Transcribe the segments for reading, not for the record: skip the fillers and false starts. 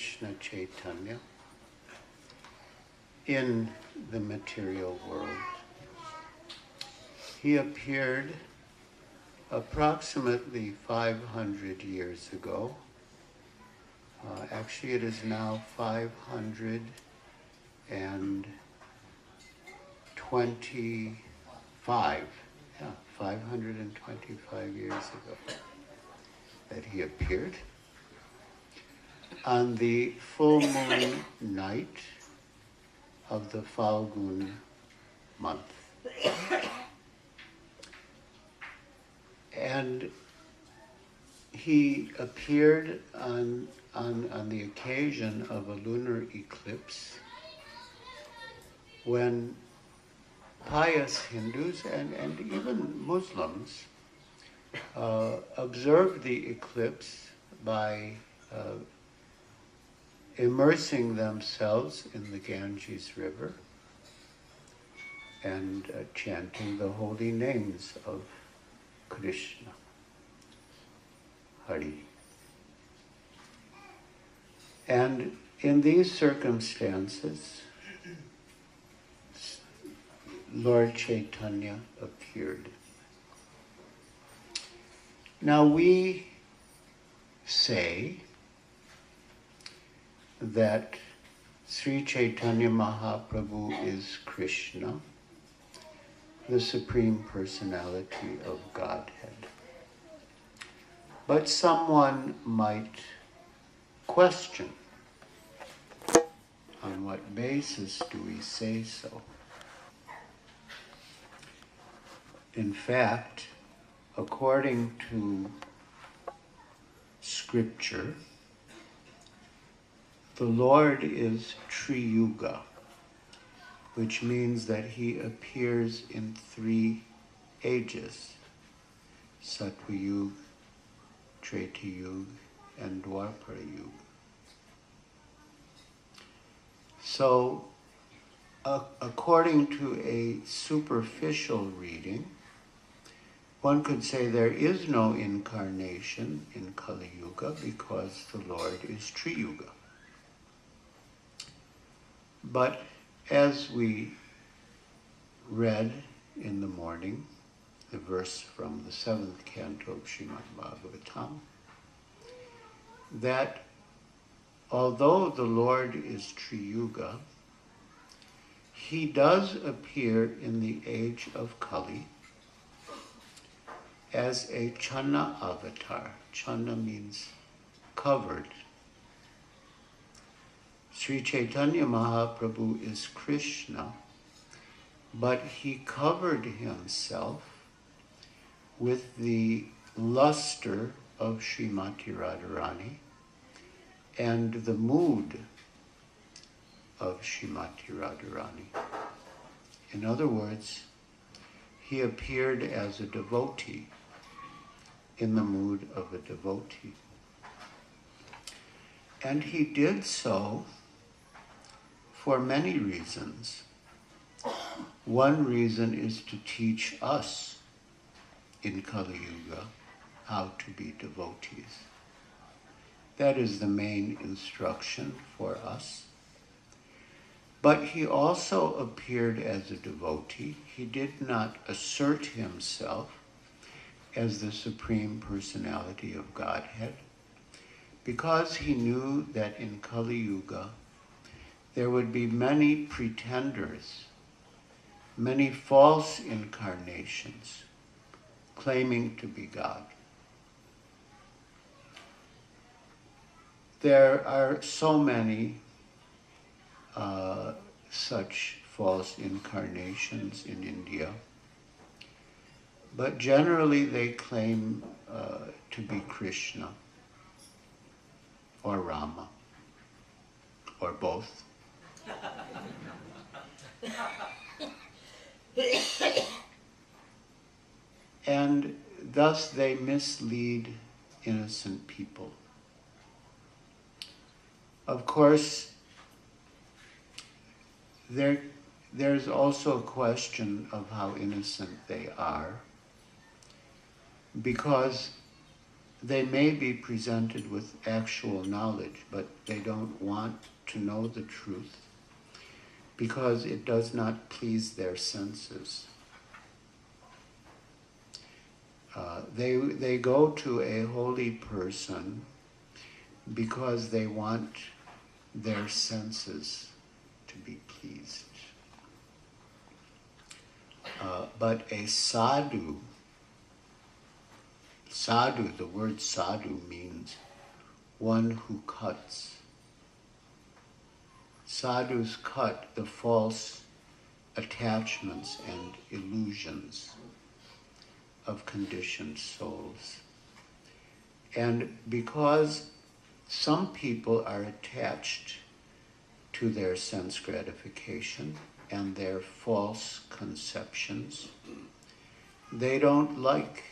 Krishna Chaitanya in the material world. He appeared approximately 500 years ago. Actually, it is now 525 years ago that he appeared on the full moon night of the Falgun month. And he appeared on the occasion of a lunar eclipse when pious Hindus and even Muslims observed the eclipse by immersing themselves in the Ganges River and chanting the holy names of Krishna. Hari. And in these circumstances, Lord Chaitanya appeared. Now we say that Sri Chaitanya Mahaprabhu is Krishna, the Supreme Personality of Godhead. But someone might question, on what basis do we say so? In fact, according to Scripture, the Lord is Triyuga, which means that he appears in 3 ages: Sattva Yuga, Treta Yuga, and Dwapara Yuga. So, according to a superficial reading, one could say there is no incarnation in Kali Yuga because the Lord is Triyuga. But as we read in the morning, the verse from the 7th canto of Srimad Bhagavatam, that although the Lord is Triyuga, he does appear in the age of Kali as a Channa avatar. Channa means covered. Sri Chaitanya Mahaprabhu is Krishna, but he covered himself with the luster of Srimati Radharani and the mood of Srimati Radharani. In other words, he appeared as a devotee, in the mood of a devotee. And he did so for many reasons. One reason is to teach us in Kali Yuga how to be devotees. That is the main instruction for us. But he also appeared as a devotee. He did not assert himself as the Supreme Personality of Godhead, because he knew that in Kali Yuga there would be many pretenders, many false incarnations claiming to be God. There are so many such false incarnations in India, but generally they claim to be Krishna or Rama or both. And thus they mislead innocent people. Of course, there's also a question of how innocent they are, because they may be presented with actual knowledge, but they don't want to know the truth because it does not please their senses. They go to a holy person because they want their senses to be pleased. But a sadhu, the word sadhu means one who cuts. Sadhus cut the false attachments and illusions of conditioned souls. And because some people are attached to their sense gratification and their false conceptions, they don't like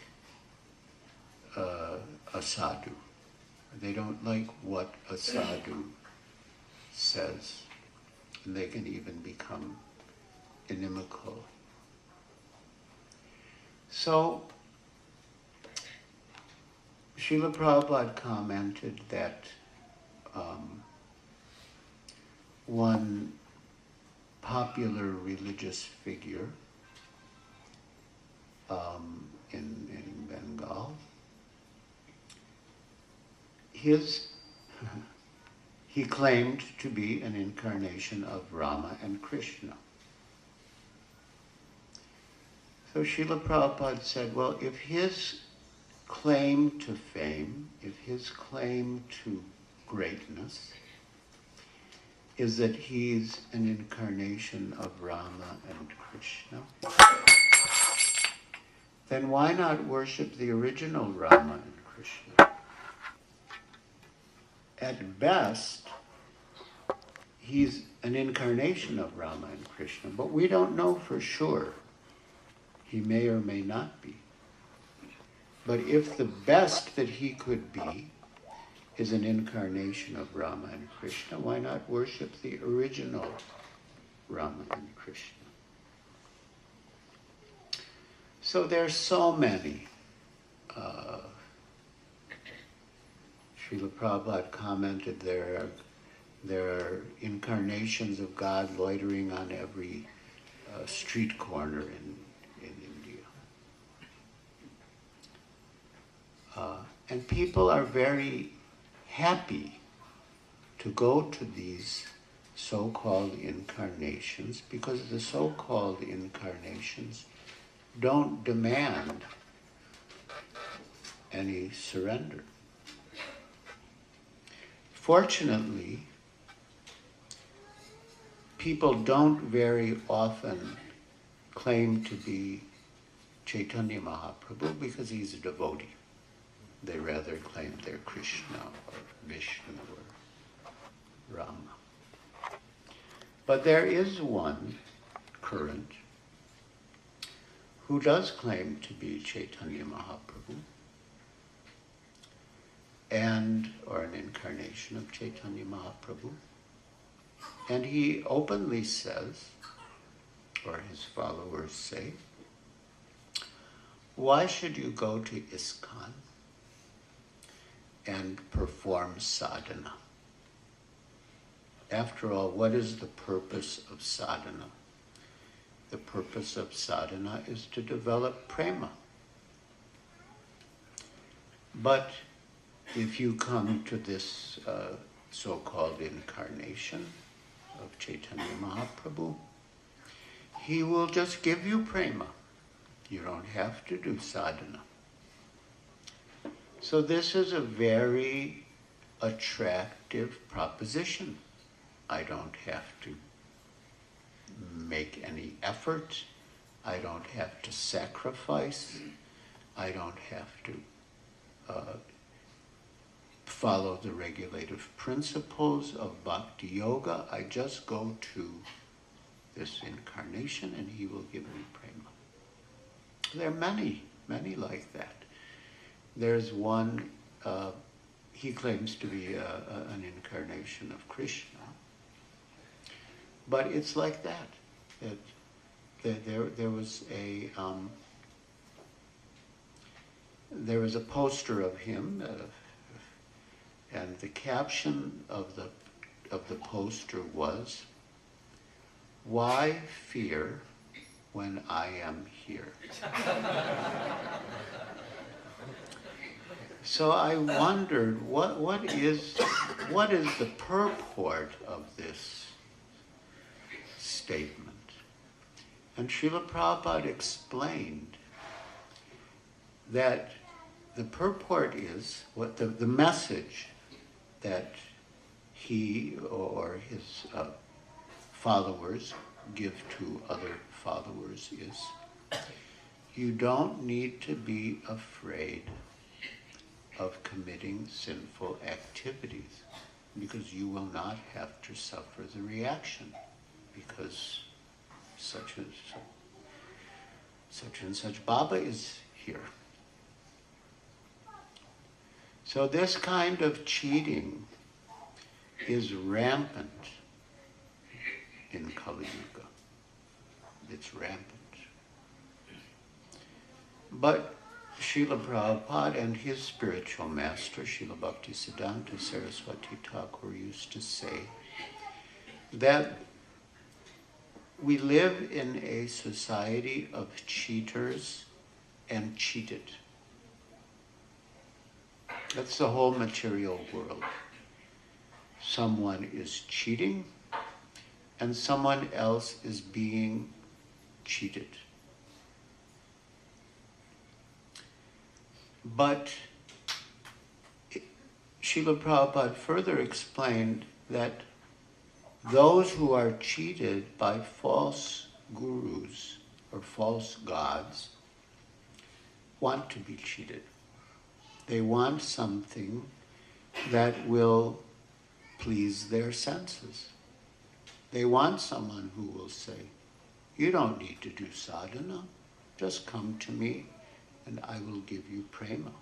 a sadhu. They don't like what a sadhu says. And they can even become inimical. So, Srila Prabhupada commented that one popular religious figure in Bengal, he claimed to be an incarnation of Rama and Krishna. So Srila Prabhupada said, well, if his claim to fame, if his claim to greatness is that he's an incarnation of Rama and Krishna, then why not worship the original Rama and Krishna? At best, he's an incarnation of Rama and Krishna, but we don't know for sure. He may or may not be. But if the best that he could be is an incarnation of Rama and Krishna, why not worship the original Rama and Krishna? So there's so many. Srila Prabhupada commented there are incarnations of God loitering on every street corner in India. And people are very happy to go to these so-called incarnations because the so-called incarnations don't demand any surrender. Fortunately, people don't very often claim to be Chaitanya Mahaprabhu because he's a devotee. They rather claim they're Krishna or Vishnu or Rama. But there is one current who does claim to be Chaitanya Mahaprabhu or an incarnation of Chaitanya Mahaprabhu. And he openly says, or his followers say, why should you go to Iskcon and perform sadhana? After all, what is the purpose of sadhana? The purpose of sadhana is to develop prema. But if you come to this so-called incarnation of Chaitanya Mahaprabhu, he will just give you prema. You don't have to do sadhana. So this is a very attractive proposition. I don't have to make any effort. I don't have to sacrifice. I don't have to follow the regulative principles of bhakti yoga. I just go to this incarnation and he will give me prema. There are many, many like that. There's one, he claims to be an incarnation of Krishna. But it's like that. There was there was a poster of him, and the caption of the poster was, "Why fear when I am here?" So I wondered, what is the purport of this statement? And Srila Prabhupada explained that the purport is, what the message that he or his followers give to other followers is, you don't need to be afraid of committing sinful activities, because you will not have to suffer the reaction, because such and such Baba is here. So this kind of cheating is rampant in Kali Yuga. It's rampant. But Srila Prabhupada and his spiritual master, Srila Bhaktisiddhanta Saraswati Thakur, used to say that we live in a society of cheaters and cheated. That's the whole material world. Someone is cheating and someone else is being cheated. But Srila Prabhupada further explained that those who are cheated by false gurus or false gods want to be cheated. They want something that will please their senses. They want someone who will say, you don't need to do sadhana, just come to me and I will give you prema.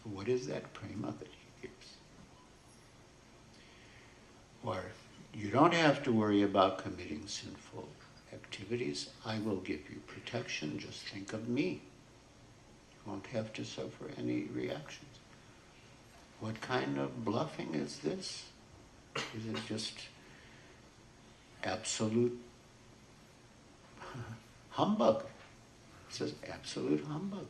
What is that prema that he gives? Or, you don't have to worry about committing sinful activities. I will give you protection. Just think of me. You won't have to suffer any reactions. What kind of bluffing is this? Is it just absolute humbug? It says absolute humbug.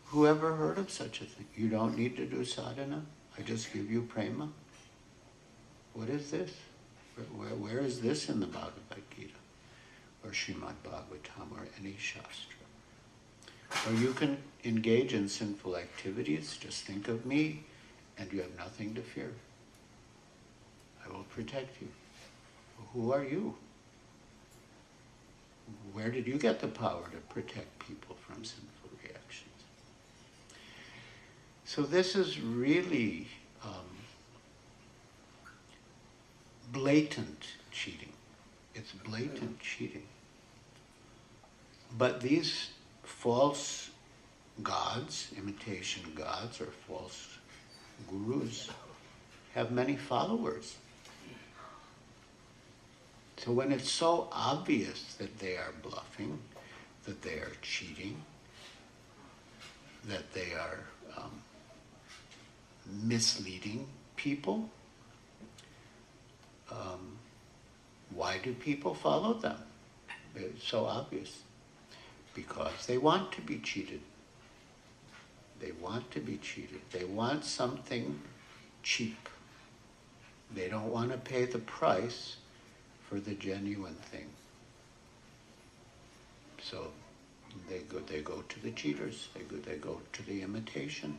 Who ever heard of such a thing? You don't need to do sadhana. I just give you prema. What is this? Where is this in the Bhagavad Gita or Srimad Bhagavatam or any Shastra? Or you can engage in sinful activities, just think of me, and you have nothing to fear. I will protect you. Who are you? Where did you get the power to protect people from sinful reactions? So this is really blatant cheating. It's blatant cheating. But these false gods, imitation gods, or false gurus, have many followers. So when it's so obvious that they are bluffing, that they are cheating, that they are misleading people, why do people follow them? It's so obvious. Because they want to be cheated. They want to be cheated. They want something cheap. They don't want to pay the price for the genuine thing. So they go to the cheaters. They go to the imitation.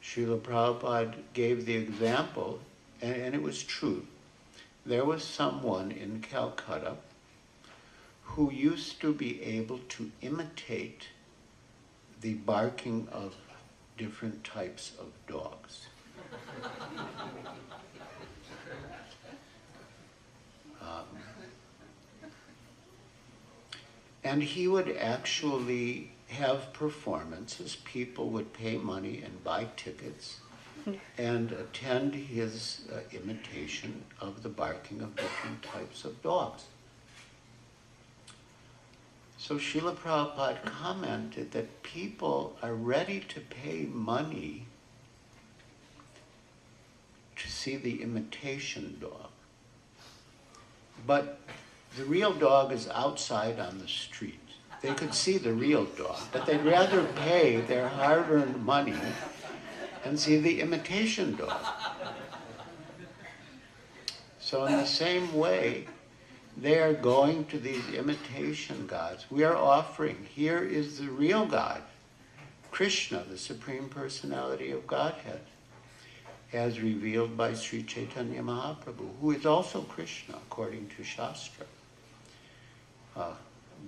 Srila Prabhupada gave the example, and it was true. There was someone in Calcutta who used to be able to imitate the barking of different types of dogs. And he would actually have performances. People would pay money and buy tickets and attend his imitation of the barking of different types of dogs. So Srila Prabhupada commented that people are ready to pay money to see the imitation dog. But the real dog is outside on the street. They could see the real dog, but they'd rather pay their hard-earned money and see the imitation dog. So in the same way, they are going to these imitation gods. We are offering, here is the real God, Krishna, the Supreme Personality of Godhead, as revealed by Sri Chaitanya Mahaprabhu, who is also Krishna, according to Shastra.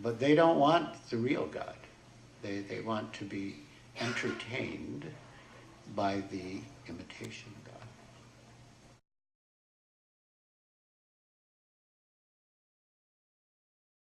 But they don't want the real God. They want to be entertained by the imitation God.